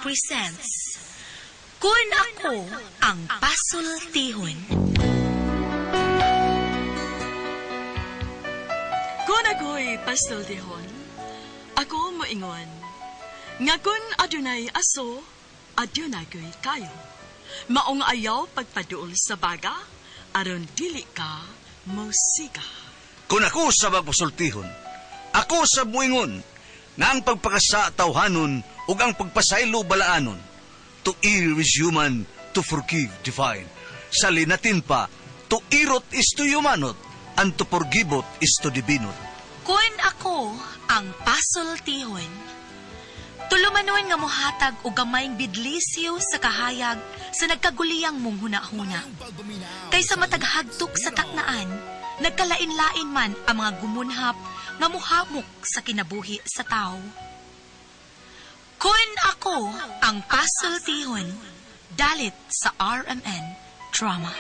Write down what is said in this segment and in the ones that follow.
presents Kun Ako Ang Pasultihon. Kung ako'y pasultihon, ako moingon. Nga kun adunay aso, adunay ko'y kayo. Maong ayaw pagpaduol sa baga, aron dili ka musika. Kung ako sa magpasultihon, ako sa muingon, na ang pagpakasa tawhanon ug ang pagpasaylo balaanon. To err is human, to forgive divine. Sa linatin pa, to irot is to humanot, and to forgivot is to divinot. Kun Ako Ang Pasultihon. Tulumanon nga mohatag og gamayng bidlisyo sa kahayag sa nagkaguliyang mong hunahuna. Kaysa mataghagtok sa taknaan, nagkalain-lain man ang mga gumunhap nga muhamok sa kinabuhi sa tao. Kun Ako Ang Pasultihon, dalit sa RMN Drama.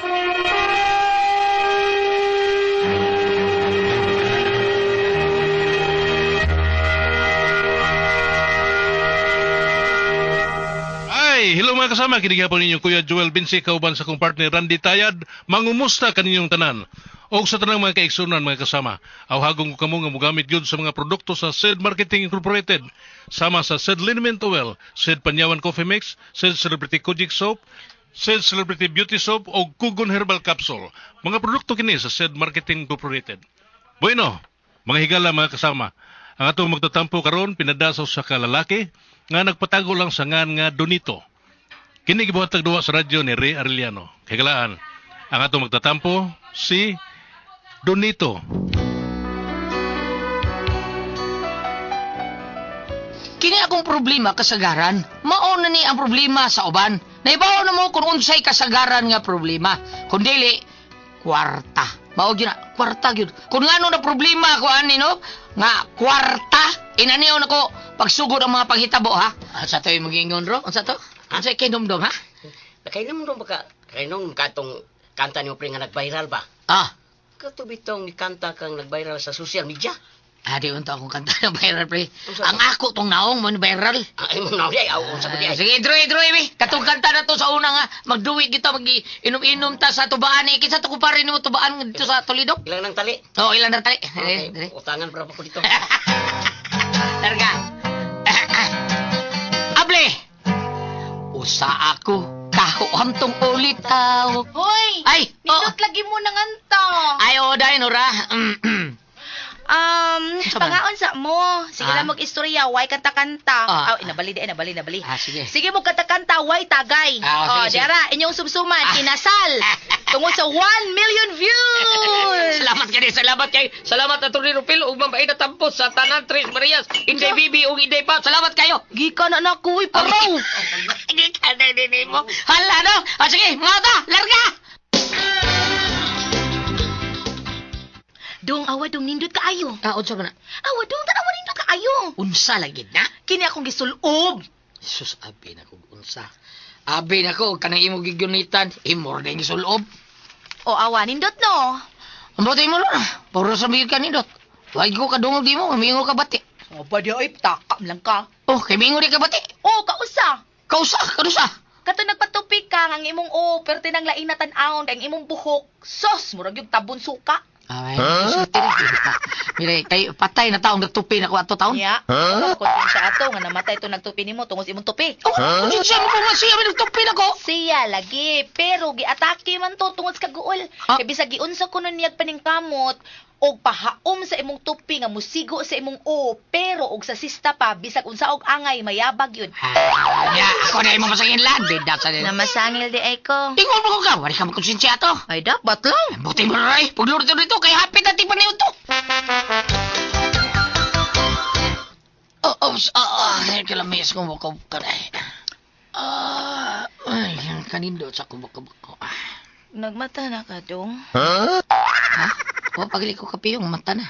Hello mga kasama, kinigapon ninyo Kuya Joel Binsi, kauban sa kong partner Randy Tayad, mangumusta kaninyong tanan. O sa tanang mga kaigsunan mga kasama, awhagong ko kamo nga mogamit gyud sa mga produkto sa SED Marketing Incorporated, sama sa SED Liniment Oil, SED Panyawan Coffee Mix, SED Celebrity Kojic Soap, SED Celebrity Beauty Soap o Kugon Herbal Capsule. Mga produkto kini sa SED Marketing Incorporated. Bueno, mga higala mga kasama, ang atong magtatampo karon pinadasaw sa kalalaki nga nagpatago lang sa ngan nga Donito. Kini gibuhatag duwa sa radyo ni Ray Arellano. Kagalaan, ang atong magtatampo si Donito. Kini akong problema kasagaran. Mao na ni ang problema sa uban. Naibaw na mo kung unsay kasagaran nga problema. Kung dili, kwarta. Mao gyud na, kwarta gyud. Kung ngano na problema ko ani no, nga kwarta, inaniw nako pagsugod ang mga paghitabo ha. Sa to'y magingon ro, unsa to? Unsay kay dumdum ha? Nakainom ron baka, kainom katong kanta niyo pre nga nag-viral ba? Ah, Katubitong ni kanta kang nag-viral sa social media. di unta akong kanta ng viral pre. Unsa Ang ako tong naong mo viral. Ay mo na ay aw sa budi ay. Sige, droy mi. Katong kanta na to sa una nga magduwit kita mag-inom-inom ta sa tubaan. Kinsa to ko pa rin mo tubaan dito sa Toledo? Ilang nang tali. Oh, ilan na tali. Okay. Dire. Utangan para ko dito. Larga. Able. Usa ako kahuamtong ulitaw. Hoy! Ay, Nindot lagi mo nang anta. Ay, dahil nora. Sa Pangaon sa mo. Sige Ah? lang mag-istorya, way kanta-kanta. Ah. Nabali. Sige. Sige mo kanta-kanta, way tagay. Sige. Diara, inyong sumsuman, kinasal. Tungod sa 1 million views. Salamat kay. Salamat na Tony Rupil ug mabay na tampos sa Tanan Tres Marias. Inday Bibi ug Inday Pa. Salamat kayo. Gika na nakuwi paraw. Hindi ka na din mo. Hala no. Sige, mga ta, larga. Dong awa dong nindot kaayo. Unsa ba na? Awa dong tanawa nindot kaayo. Unsa lagi na? Kini akong gisulob. Sus, abi na ko unsa. Abi na ko kanang imo gigunitan, imor na gisulob. O awa nindot no. Ambot imo na. Puro sa mig kanindot. Wag ko kadungog di mo, mingo ka bati. O ba di ay takam lang ka. Oh, kay mingo di ka bati. O kausa. Kausa, kadusa. Kato nagpatupik ka ang imong pero tinang lain na tan-aon kay ang imong buhok. Sos, murag yung tabon suka. Ay, sulti na. Mire, kay patay na taong nagtupi na ko ato taon. Ya. Huh? Kung sa ato nga namatay to nagtupi nimo tungod sa imong tupi. Oh, siya mo nga siya nagtupi na ko. Siya lagi, pero giatake man to tungod sa kaguol. Ah. Kay bisag giunsa ko nun niyag paningkamot og pahaom sa imong tupi nga musigo sa imong pero og sa sista pa bisag unsa og angay mayabag yun. Ya, ako na imo masagin lad, beda sa din. Namasangil di ay ko. Tingol mo ko ka, wala ka makonsensya to. Ay dapat lang. Buti mo ray, pagluro dito kay hapit na tipan niyo to. Kalamis ko mo ko kanay. Ay, kanindo sa kubok-kubok. Nagmata na ka dong. Ha? O, pagli ko kape yung mata na.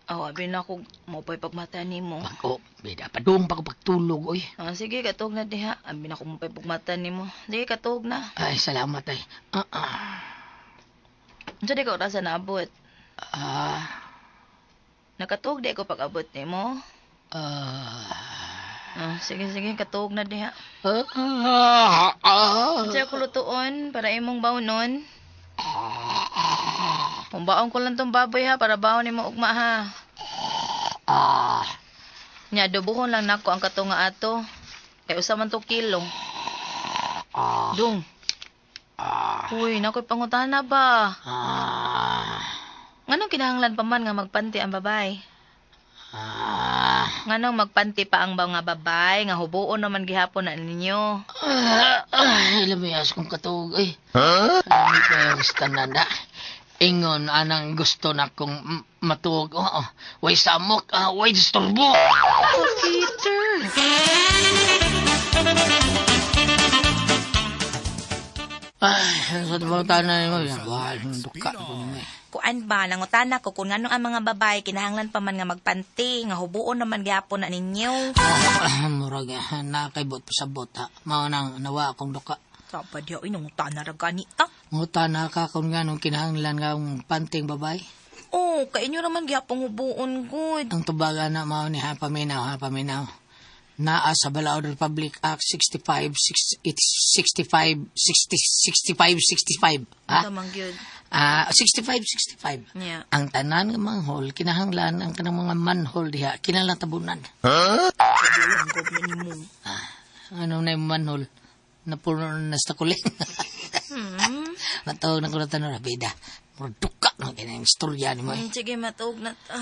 Abi na ako mo pa'y pagmata nimo. Pag-o, beda pa doon pa ko pagtulog, oy. Sige, katog na diha. Abi na ako mo pa'y pagmata nimo. Sige, katog na. Ay, salamat ay. Unsa di ka orasa naabot? Ah, Nakatog di ko pag-abot nimo. Sige, katuog na diha. Ah, Sa ko lutuon para imong bawnon. Kung baon ko lang tong baboy ha, para baon ni mo ugma ha. Nya, dubuhon lang nako ang katunga ato. Kay usa man to kilo. Dung. Uy, nako'y pangutana ba? Nganong kinahanglan pa man nga magpanti ang babay? Nganong magpanti pa ang mga babay nga hubuon naman gihapon na ninyo? Lamayas kong katog eh. Alam ko yung standanda. Ingon, anang gusto na kong matuog. Way samok, way disturbo. Peter. Ay, sa tabang tanay mo, wala ng duka ko na eh. Kuan ba, nangutana ko kung ngano ang mga babay kinahanglan pa man nga magpanti, nga hubuon naman gyapon na ninyo. Murag, nakaibot pa sa bota. Mao nang nawa akong duka. Sapa diya, nangutana ra gani ta. Nguta na ka kung nga nung kinahanglan nga ang panting babay. Oh, kay inyo naman gyapon hubuon good. Ang tubaga na mao ni Hapaminaw. Naa sa Balaod Republic Act 65. Ha? Tamang gyud. 65. Yeah. Ang tanan nga manghol, kinahanglan ang kanang mga manhole diha, kinalang tabunan. Ano na yung manhole? Napuno na sa kuling. Matawag na ko na tanong, Rabida. Duka na kanyang istorya ni mo eh. Sige, matuog na ta.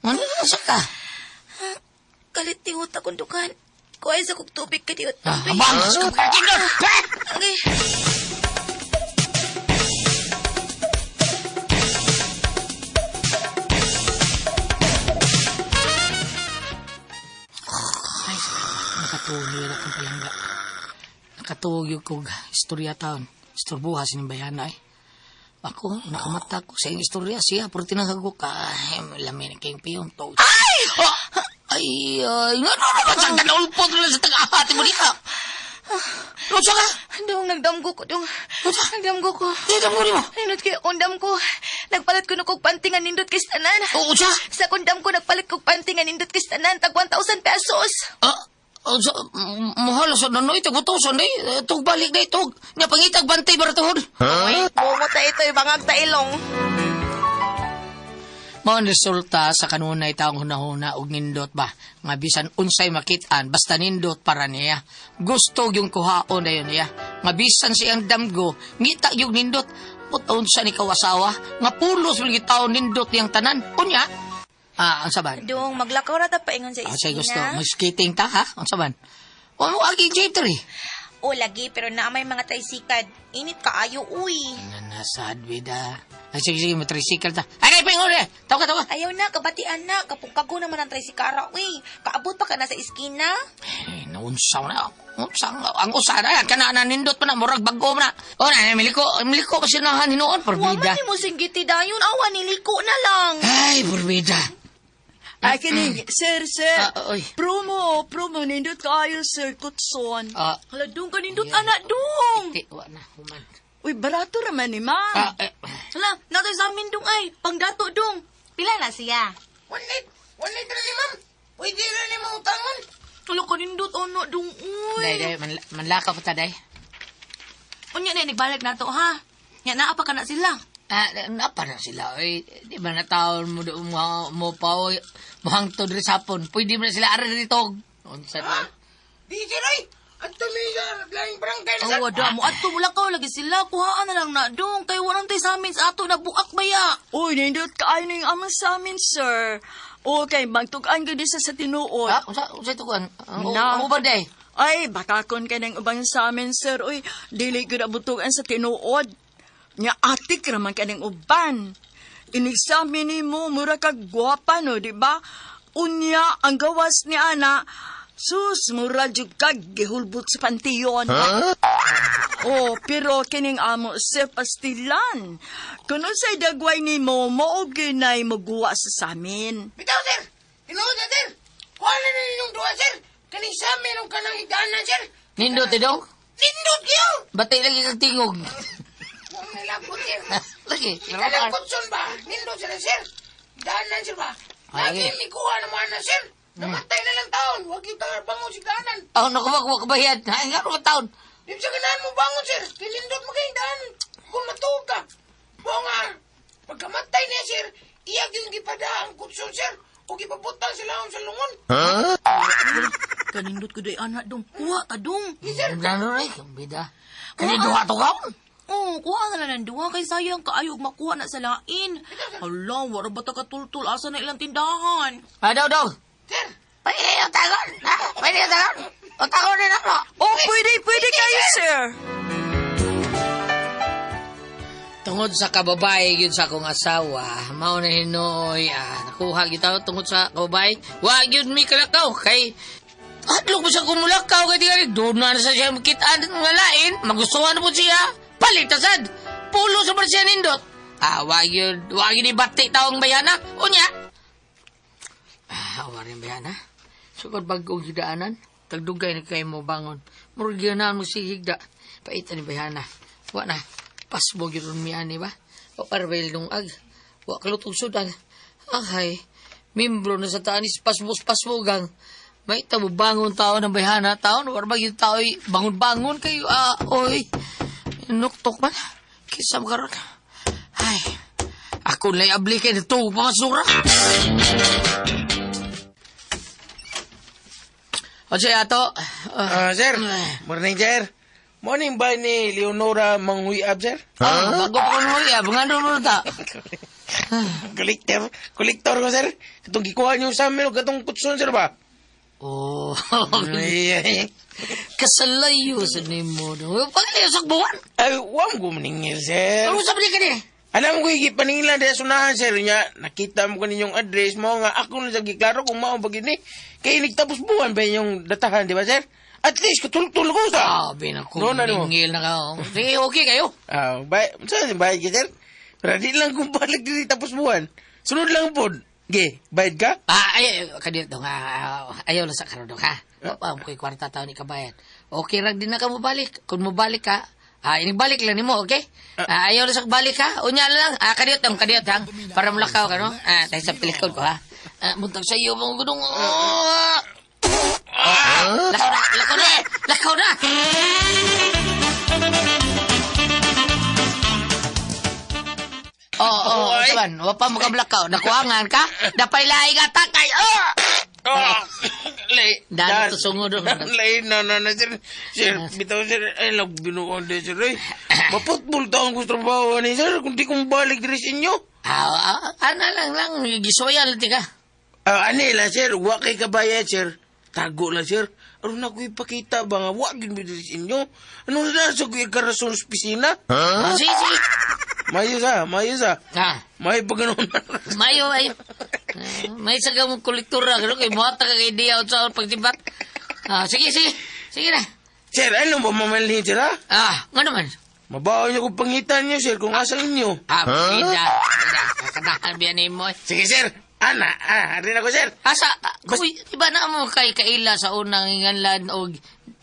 Ano nasa ka? Kalit tiwot akong dukan. Kuhay sa kong tubig ka diot. Abang, sa kapatid na! Okay. Nakatuog yun akong palangga. Nakatuog yung kong istorya taon. Istorbuhas ng bayana eh. Ako, nakamata ko sa istorya siya. Pero tinanghago ka. Lamin kayong piyon to. Ay! Nga naman sa ganaulpot lang sa taga-ahati mo niya. Rosa ka? Dong, nagdamgo ko, dong. Nagdamgo ko. Nagdamgo mo? Nindot kay kondam ko. Nagpalit ko na kong pantingan nindot kay tanan. Oo, siya? Sa kondam ko, nagpalit kong pantingan nindot kay tanan. Tag 1,000 pesos. Mahal sa nanoy, tagutusan day. Tug balik day, tug. Nga pangitag bantay baratuhod. Bumuta ito yung bangag tailong. Mao ang resulta sa kanunay taong hunahuna og nindot ba. Nga bisan unsay makitaan, basta nindot para niya. Gusto yung kuhaon na yun niya. Nga bisan siyang damgo, ngita yung nindot. Putaon sa ni kawasawa, nga pulos mga taon nindot niyang tanan. Unya, ang saban. Dong, maglakaw na ta paingon sa Say iskina. gusto, may skating ta ha? Ang saban. O mo agi J3. O, lagi, pero na may mga tricycad. Init ka ayo, uy. Nanasad, bida. Ay, sige, matricycle ta. Ay, pingon eh! Tawa ka. Ayaw na, kabatian na. Kapungkago naman ang tricycara, uy. Kaabot pa ka na sa iskina. Eh, naunsaw na. Ang usara yan. Kanaan nindot pa na. Murag bago na. O na, miliko kasi nahan hinuon. Waman Porbida. ni mo singgiti dayon. Awa, niliko na lang. Ay, porbida. Ay, kini, sir. Oy. Promo, nindot kayo, sir, kutson. Hala, dong, kanindot, anak, dong. Wa na, human. Uy, barato raman ni ma'am. Hala, nato sa amin, dong, ay. Pangdato, dong. Pila na siya? Walit na ni ma'am. Pwede na ni mga utangan. Hala, kanindot, anak, dong, uy. Day, manlaka pa ta, day. Unya na, nagbalik na to, ha? Nga, naapa ka na sila. Napa na sila. Ay, di ba na taon mo doon mo pa o mahangtod rin sapon. Pwede mo na sila aral dito. Unsa na? Di siray! At tumiga, naglaing barangay na Oh, wada mo. Ato, wala ka lagi sila. Kuhaan na lang na, dong. Kay walang tayo sa amin sa ato na buak baya. Uy, nindot kayo na yung aman sa amin, sir. Okay, magtugaan ka din sa tinuod. Ha? Unsa ito kuhan? Na. Ang ubad day. Ay, baka kon ka ng ubang sa amin, sir. Uy, dili ko na butugan sa tinuod. Nga atik raman ka ng uban. Inexamin ni mo, mura ka gwapa, no, di ba? Unya, ang gawas ni Ana, sus, mura jud ka, gihulbot sa pantiyon. Oh, pero kining amo sa pastilan. Kuno say dagway ni mo, maoginay magguwa sa samin. Bitaw, sir! Tinuod na, sir! Kuha na ninyong duwa, sir! Kaning sa amin ang kanang higdanan, sir! Nindot, idong? Nindot, yaw! Batay lagi kang tingog. Huwag nilapot, sir. Lagi. Kalangkot son ba? Nindot sila, sir. Higdanan, sir ba? Ay, Lagi may kuha naman na, sir. Namatay na lang taon. Huwag yung bangon si kanan. ako nakuha kabayad. Ay, nga naman taon. Di sa ganahan mo bangon, sir. Kilindot mo kayong daan. Kung matuog ka. Buo nga. Pagkamatay niya, sir, iyag yung gipada ang kutso, sir. O gipabutang sila akong sa lungon. Kanindot ko day anak dong. Kuha ka dong. Ano rin, bida. Kaniduha to ka? Oh, kuha na lang ng duha kay sayang kaayog makuha na sa lain. Hala, wala ba ta katultul asa na ilang tindahan? Daw. Sir, Pwede yung tagon. Ha? Pwede yung tagon. O tagon din ako. Oh, pwede kayo, sir. Tungod sa kababae yun sa akong asawa, mao na hinoy, nakuha kita tungod sa kababae, wag yun may kalakaw, kay hadlok mo siya kumulakaw, kay di ka doon na sa siya makitaan ng lain, magustuhan na po siya, palitasad, pulo sa siya nindot. Wag yun ibati taong bayana, unya. Wag yun bayana, sukod bagong hidaanan, tagdugay na kayo mo bangon, murugyanan mo si higda, paitan ni bayana, wag na. Pasbog yun mi ani ba? O parvel nung ag. Wa kalutong sudan. Ay, membro na sa tanis pasbos-pasbogang. May tabo bangon tao ng bayhana taon. War ba yung tao bangon-bangon kayo. Oy. Nuktok man. Kisam karon. Ay, ako na'y abli kayo na ito. Pamasura. O siya ato. sir. Morning, sir. Morning ba ni Leonora Manghuyab, sir? Bago pa ko nung bangano mo ta. Kolektor ko, sir. Itong gikuha niyo sa amin, katong kutson, sir ba? Oh, Ay, kasalayo sa nimo. Pagkaliyo sa buwan. wam ko maningil, sir. Ano sabi ka niya? Alam ko, ikipaningila dahil sunahan, sir. Nya, nakita mo kaninyong address mo nga. Ako na sa giklaro kung mao bagini. Kaya nagtapos buwan ba yung datahan, di ba, sir? At least, katulog ko sa. Binako, No, no, no. maningil na ka. Sige, okay kayo. Saan yung bayad ka, sir? Pero di lang kung balik dito tapos buwan. Sunod lang po. Ge, bayad ka? Kadiyot dong, ayaw lang sa karoon dong, ha? Papa, ko'y kwarta taon ni kabayan. Okay, rag din na ka mo balik. Kung mo balik ka, inibalik lang ni mo, okay? Ayaw lang sa balik, ha? Unya lang, kadiyot dong, para mulakaw ka, no? Tayo sa pilikod ko, ha? Muntag sa iyo, mong gudong, Lakaw na! Saban, wapa mo ka blakaw. Nakuangan ka? Napailay ka takay. Dano to sungod. Lain na, sir. Sir, bitaw, sir. Ay, binuon din, sir. Maputbol to ang gusto trabaho ni, sir. Kung di kong balik diri sa inyo. Lang. Gisoyan lang ka. Anila, sir. Wa kay kabayad, sir. Tago lang, sir. Ano na ko ipakita ba nga? Wa din diri sa inyo. Ano na sa ko ikarason sa opisina? Sige. Mayo sa. May paganoon. Mayo. May sagang kolektura. Kay muhata ka kay diya sa pagtibat. Sige. Sige na. Sir, ano ba mamalhin, sir, ha? Nga naman. Mabaho niyo kung pangitan niyo, sir, kung asa inyo. Bida. Kakadahan biyan mo. Sige, sir. Harin ako, sir. Asa, kuy, iba na mo kay Kaila sa unang inganlan o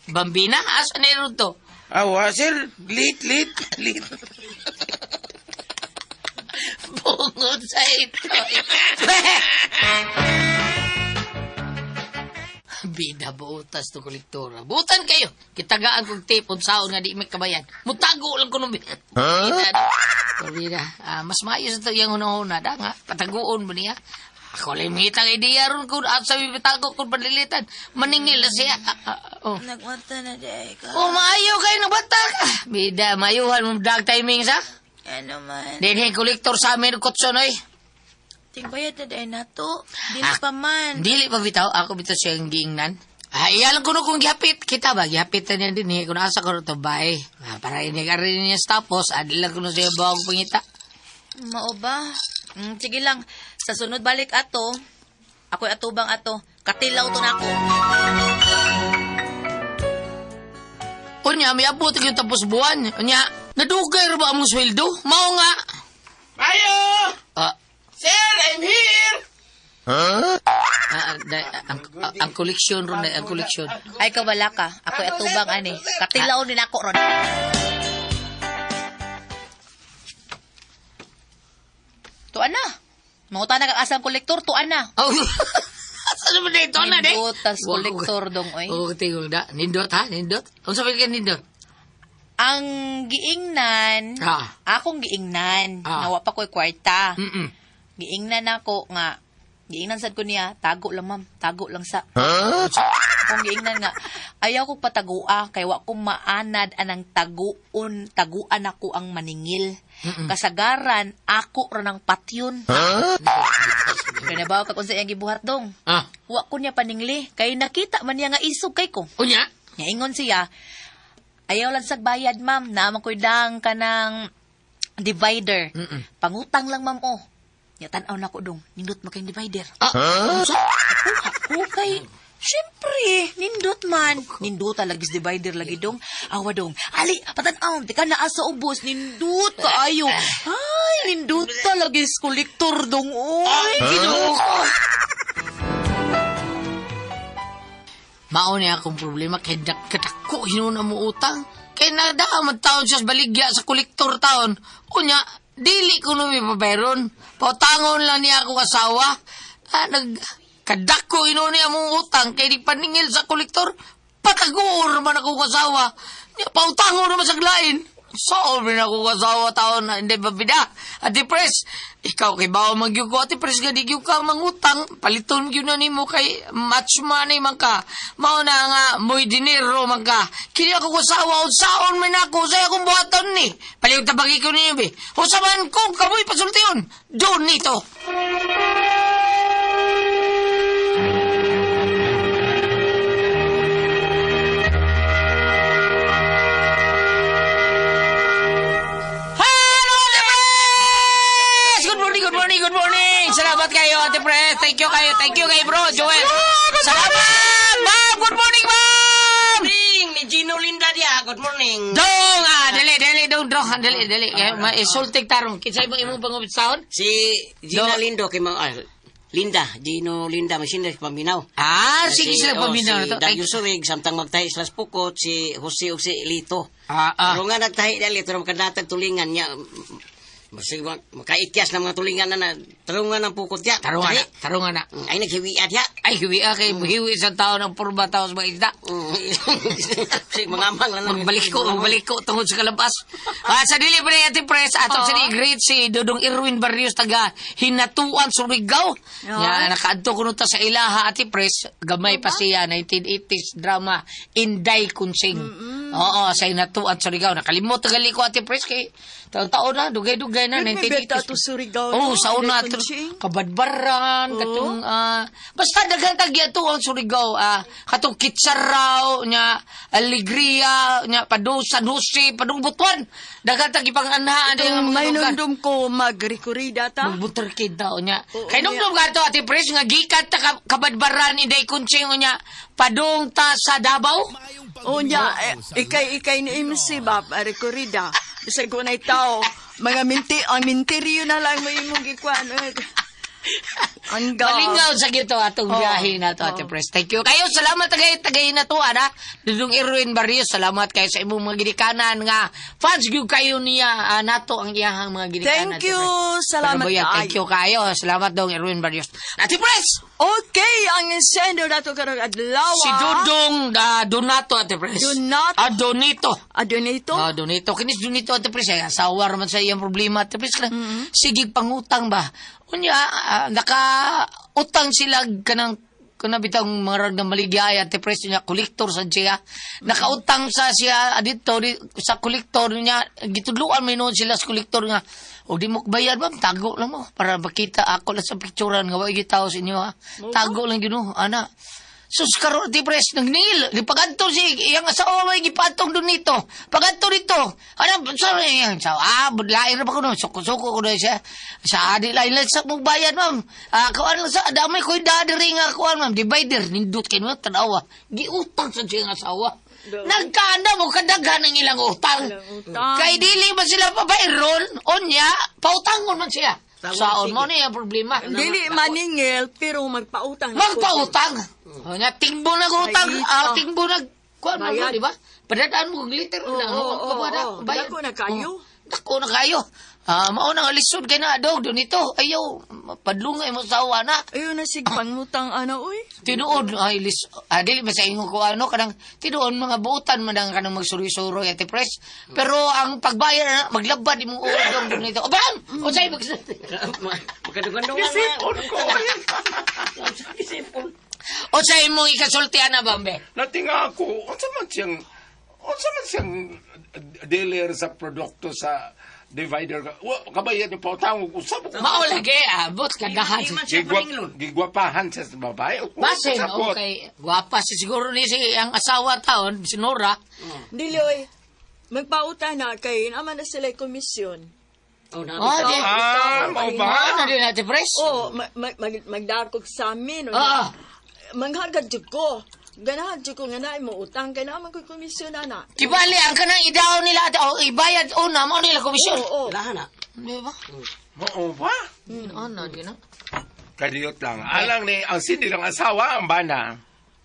Bambina? Asa na to? Sir. Late. Bungod sa ito. Bida, buutas to kolektora. Buutan kayo. Kitagaan kong tape on saon nga di may kabayan. Mutago lang ko nung bida. Bida, mas maayos ito yung hunahuna. Da nga, pataguon mo niya. Ako lang mita kay diya ron kung at sabi bitago kung panlilitan. Maningil na siya. Nagmata na day ka. Maayo kayo ng bata ka. Bida, mayuhan mo dag timing sa? Ano man. Dinhi kolektor sa amin kutsonoy. Tingbayad na day na to. Dili pa man. Dili pa bitaw, ako bitaw siyang giingnan. Iyalang ko kung gihapit. Kita ba, gihapit na niya din eh. Kung asa ko rin ito ba eh. Para inig ka rin niya tapos, adilang ko na siya bawang pangita. Mao ba? Sige lang. Sa sunod balik ato, ako'y atubang ato. Katilaw to na ako. Unya, may abot yung tapos buwan. Unya, nadugay rin ba among sweldo? Mao nga. Ayo! Sir, I'm here! Ang koleksyon ron, ang koleksyon. Ay, kawala ka. Ako'y atubang ani. Katilaw din ako ron. Tuan na. Mangutan na kang asang kolektor, tuan na. Oh, asa naman na ito na, de? Nindot, tas kolektor dong, oy. Oo, tingol da. Nindot, ha? Nindot? Ang sabi ka nindot? Ang giingnan, akong giingnan, nawa pa ko'y kwarta. Giingnan ako nga, giingnan sad ko niya, tago lang ma'am, tago lang sa. Akong giingnan nga, ayaw ko patagua, kay wa ko maanad anang taguan ako ang maningil. Kasagaran, ako ra ng patyon. Kaya nabaw ka kung sa iyang gibuhat dong. Wa ko niya paningli, kay nakita man niya nga isog kay ko. Unya? Ngaingon siya, ayaw lang sa bayad, ma'am. Naman ko'y dang ka ng divider. Pangutang lang, ma'am, oh. Tanaw na ko dong. Nindot mo kayong divider. Ako kay... Siyempre, nindot man. Nindot talagis divider lagi dong. Awa dong. Ali, patanaw. Di ka naa sa ubos. Nindot kaayo. Ay, nindot talagis kolektor dong. Oy, Mao niya akong problema kay katako hinuna mo utang. Kay nadaamad taon siya sa baligya sa kolektor taon. Unya, dili ko nung ipabayron. Pautangon lang niya ako asawa. Kadako hinuna niya mong utang kay di paningil sa kolektor. Patagur man ako asawa. Pautangon naman sa glain. Solve na ako kasawa taon na hindi ba bida. Ate Pres, ikaw kay bawa magyug ko. Ate Pres, gadi gyug ka mangutang. Paliton gyud na nimo kay match money man ka. Mao na nga moy dinero man ka. Kini ako kasawa unsaon man ako sa akong buhaton ni. Paliw tabagi ko niyo be. Usaban ko kamoy pasultiyon. Don nito. Good morning. Salamat kayo, Ate Pres. Thank you kayo, bro, Joel. Salamat, ma'am. Good morning, ma'am. Ni Gino Linda dia. Good morning. Dong, dali, dong. Dali. Sultig tarong. Kinsay mo imong pangubitsahon? Si Gina Lindo kay Linda, Gino Linda Masinas paminaw. Sige sila paminaw na to. Si Dagyo Surig, samtang magtahi sila pukot, si Jose Lito. Pero nga nagtahi dali, pero makadatag tulingan niya. Makaikyas ng mga tulingan na tarungan ng pukot niya. Tarungan na. Ay, naghiwiad niya. Ay, hiwiya kay hiwi sa tao ng purba tao sa mga isda. Mga amang lang. Magbalik ko tungod sa kalabas. Sa dili pa ni Ate Pres, atong great si Dodong Irwin Barrios, taga Hinatuan, Surigao. Nakaadto ko ta sa ilaha, Ate Pres. Gamay pa siya, 1980s drama, Inday Kunsing. Oo, sa Hinatuan, Surigao. Nakalimot tagali ko, Ate Pres, kay taon na, dugay-dugay na, 1980s. Oo, sa una, kabadbaran, katong, basta daghang tagya to ang Surigao, katong Kitsaraw, nya, Alegria, nya, San Jose, Butuan, daghang tagi pang anhaan. May nundom ko magrekurida ta. Magbuterkid daw niya. Kay nundom ka to, Ate Pres, nga gikat ta kabadbaran, Inday Kunsing, nya, padung ta sa Davao. O nya, ikay ni MC ba, rekurida. Bisag ko na itaw, mga minteriyo na lang mo imong gikuan. Malingaw sa gito atong biyahe na to, Ate Pres. Thank you. Kayo, salamat tagay na to, ana. Dudong Irwin Barrios, salamat kayo sa imong mga ginikanan nga fans gyud kayo niya nato ang iyahang mga ginikanan. Thank you. Salamat kayo. Thank you kayo. Salamat dong Irwin Barrios. Ate Pres! Okay, ang sender nato karong adlaw. Si Dudong Donato, Ate Pres. Donato. Donito. Donito? Donito. Kinis Donito, Ate Pres. Asawa naman sa iyang problema, Ate Pres. Sige, pangutang ba? Unya, naka-utang sila kanang bitang mga ragdang maligaya, Ate Pres niya, kolektor sa siya. Nakautang sa siya dito, sa kolektor niya, gitudluan may noon sila sa kolektor niya. O di mo bayad ba? Tago lang mo. Para makita ako lang sa picturean nga wag gitaw sa inyo ha. Tago lang yun ana. Sus karon Ate Pres nagningil. Di pagadto si iyang asawa may gipatong doon nito. Pagadto dito. Ano sorry yang sawa budlain ra pa kuno. Suko ko na siya. Sa adi lain sa mong bayad ma'am. Kuan sa damay ko dadiri nga kuan ma'am. Divider nindot kay mo tanawa. Giutang sa siyang asawa. Nagkanda mo kadaghan ng ilang utang. Kay dili ba sila pabayron? Onya, pautangon man siya. Saon mo niya problema. Dili maningil, pero magpautang. Magpautang. Onya, tingbo na utang. Tingbo na, kuan mo, di ba? Padadaan mo, glitter. Dako na kayo. Dako na kayo. Mauna nga lisod kay na, dog, doon ito. Ayaw, padlungay mo sa awa na. Ayaw na sigpang mutang, ana, uy. Tinuod, dili ba sa inyo ko kanang tinuod mga buutan man ang kanang magsuri-suro ate pres. Pero ang pagbayad na, maglabad imong udong doon ito. Abang! O sa'yo Magkadugandungan na. O sa'yo mo ikasultihan na, Bambe? Natinga ako, unsa man siyang dealer sa produkto sa divider ka. Kabayan yung pautang, usap ko. Maulagi, abot kagahan. Gigwapahan siya sa babae. Basin, okay. Guwapa si siguro ni si ang asawa taon, si Nora. Dili, uy. Magpauta na kay naman na sila komisyon. Mau ba? Ano din natin, Pres? Magdarkog sa amin. Manghagad jud ko. Ganahan jud ko nga na mo utang kay naman ko komisyon na. Kibali, ang kanang idaw nila, ibayad una, mo nila komisyon. Oo. Lahan na. Di ba? Oo ba? Ano, di na. Kadiyot lang. Alang ni, ang sindi ng asawa, ang bana.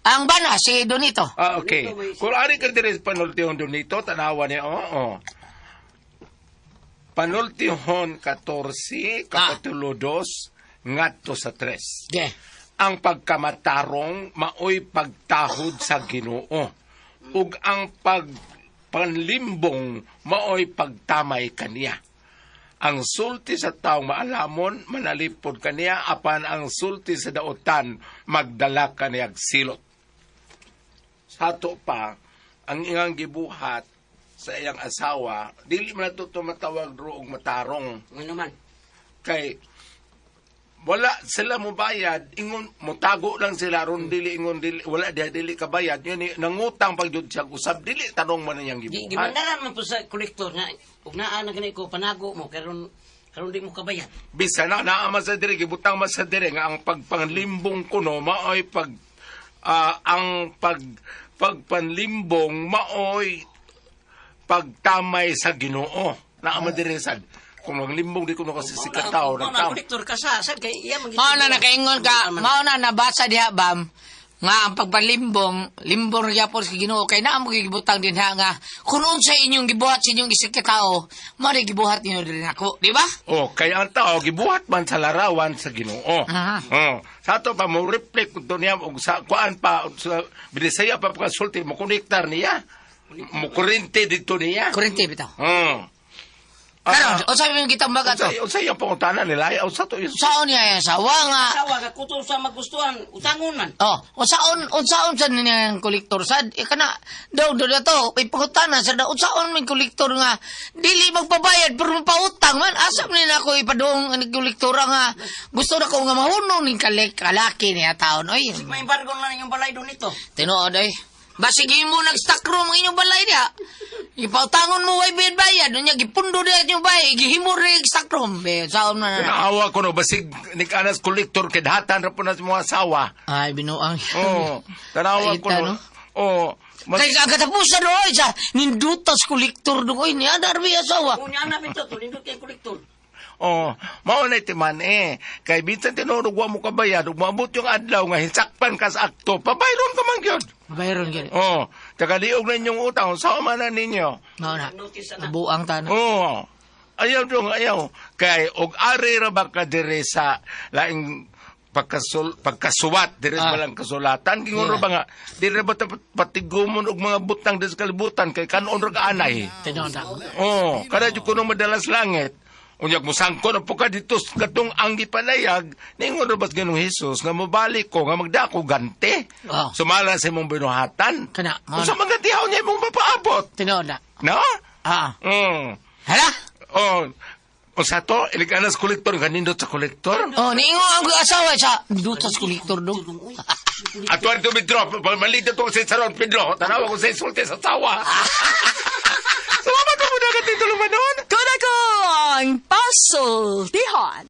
Ang bana, si Donito. Okay. Kung ari ka din panultihon Donito, tanawa niya, oo. Panultihon 14, kapitulo 2, ngadto sa 3. De. Ang pagkamatarong maoy pagtahod sa Ginoo ug ang pagpanlimbong maoy pagtamay kaniya. Ang sulti sa taong maalamon manalipod kaniya apan ang sulti sa daotan magdala kaniyag silot. Sato pa ang iyang gibuhat sa iyang asawa dili man nato tumatawag ro og matarong Ano man? kay wala sila mo bayad, ingon mutago lang sila ron dili ingon dili wala dili ka bayad yun nangutang pag jud siya usab dili tanong man niyang gibuhat. Gimandaran man po sa kolektor na ug naa na gani ko panago mo karon di mo kabayad. Bisa na naama sa dire gibutang man sa dire nga ang pagpanglimbong kuno maoy ang pagpanlimbong maoy pagtamay sa Ginoo. Naama dire sad kung maglimbong di kuno kasi si kataw na kolektor ka sa kay iya Mao na nakaingon ka, mao na nabasa diha, Bam, nga ang pagpalimbong, limbong gyapon sa Ginoo kay naa mo gibutang din ha nga kun unsa inyong gibuhat sa inyong isig ka tao, mao ri gibuhat ninyo diri nako, di ba? Oh, kaya ang tao gibuhat man sa larawan sa Ginoo. Sa ato pa mo reflect to niya og sa kuan pa sa Bisaya pa sulti mo konektar niya. Mo kurente dito niya. Kurente bitaw. Ano? O sabi mo kitang baga to? Unsa yung pangutanan nila? Unsa to yun? Saon niya yung sawa nga? Sawa ka kuto sa magustuhan utangon man. Unsaon sa niyang kolektor sad? Kana daw to, may pangutana sa unsaon may kolektor nga dili magpabayad pero pautang man. Asam ni nako ipadung ang kolektora nga gusto na ko nga mahunong ning kalaki niya taon oy. May embargo na yung balay doon ito. Tinuod ay. Basig mo nag-stock room ang inyong balay niya. Ipautangon mo way bayad. Nya gipundo diha yung bay, gihimo rig stock room. Be, saon man. Naawa ko no basig nikanas kolektor kidhatan ra po na sa mga asawa. Ay binuang. Oh, tanawa ko no. Oh, kay katapusan no sa nindutas kolektor dugoy niya darbi asawa. Unya na bito to nindot kay kolektor. Oh, mao na timan kay bisan tinurog wa mo kabayad ug maabot yung adlaw nga hisakpan ka sa akto, pabayron ka man gyud. Bayron gani. Oh, taga liog na inyong utang sa man na ninyo. Mao na. Buang tanan. Oh. Ayaw dong ayaw kay og ari ra ba ka dire sa laing pagkasuwat dire sa walang kasulatan gingon ra ba nga dire ba patigumon og mga butang des kalibutan kay kanon ra ka anay. Tinonda. Oh, kada jud kuno madalas langit. Unyag mo sangko na po ka dito katong anggi panayag, ningon na ba't ganong Jesus, nga mabalik ko, nga magdako gante. Oh. Sumala sa imong binuhatan. Kana, Kung sa mga tihaw niya imong mapaabot. Tinonda. No? Hala? Oh. O sa to, ilikanas kolektor, ganindot sa kolektor. Oh, ningo ang asawa sa dutas kolektor do. At tuwan to Pedro, malita to si Saron Pedro, tanawa ko sa insulte sa tawa. Salamat mo na ka titulo manon. Kuna ko ang pasultihan.